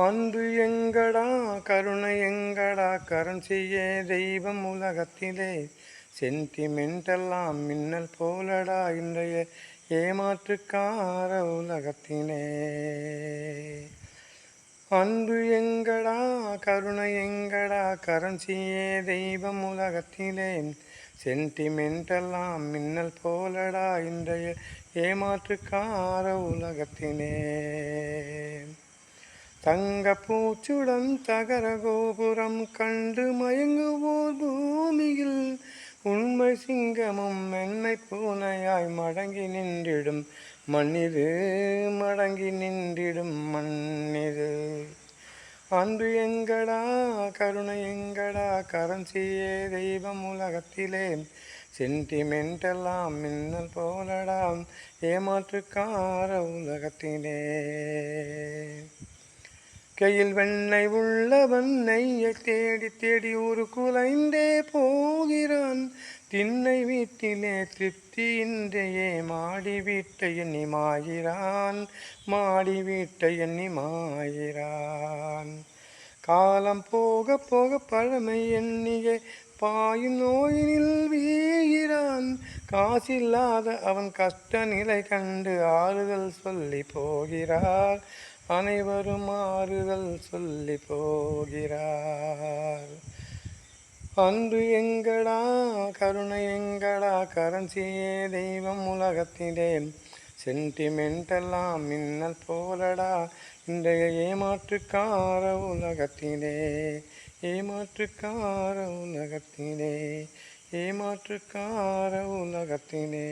அன்பு எங்கடா கருணை எங்கடா கரன்சியே தெய்வம் உலகத்திலே சென்டிமெண்டெல்லாம் மின்னல் போலடா இன்றைய ஏமாற்றுக்கார உலகத்திலே. அன்பு எங்கடா கருணை எங்கடா கரன்சியே தெய்வம் உலகத்திலே சென்டிமெண்டெல்லாம் மின்னல் போலடா இன்றைய ஏமாற்றுக்கார உலகத்திலே. தங்க பூச்சுடன் தகர கோபுரம் கண்டு மயங்குவோர் பூமியில் உண்மை சிங்கமும் மென்மை பூனையாய் மடங்கி நின்றிடும் மண்ணிது, மடங்கி நின்றிடும் மண்ணிது. அன்பு எங்கடா கருணை எங்கடா கரன்சியே தெய்வம் உலகத்திலே சென்டிமெண்டெல்லாம் மின்னல் போலடா ஏமாற்றுக்கார உலகத்திலே. கையில் வெண்ணெய் உள்ளவன் நெய்யை தேடி தேடி ஒரு குலைந்தே போகிறான். திண்ணை வீட்டிலே திருப்தியின்றையே மாடி வீட்டை எண்ணி மாகிறான், மாடி வீட்டை எண்ணி மாகிறான். காலம் போக போக பழமை எண்ணியே பாயும் நோயினில் வீகிறான். காசில்லாத அவன் கஷ்ட நிலை கண்டு ஆறுதல் சொல்லி போகிறார், அனைவரும் ஆறுதல் சொல்லி போகிறார். அன்பு எங்கடா கருணை எங்கடா கரன்சியே தெய்வம் உலகத்திலே சென்டிமெண்டெல்லாம் மின்னல் போலடா இன்றைய ஏமாற்றுக்கார உலகத்திலே, ஏமாற்றுக்கார உலகத்திலே, ஏமாற்றுக்கார உலகத்திலே.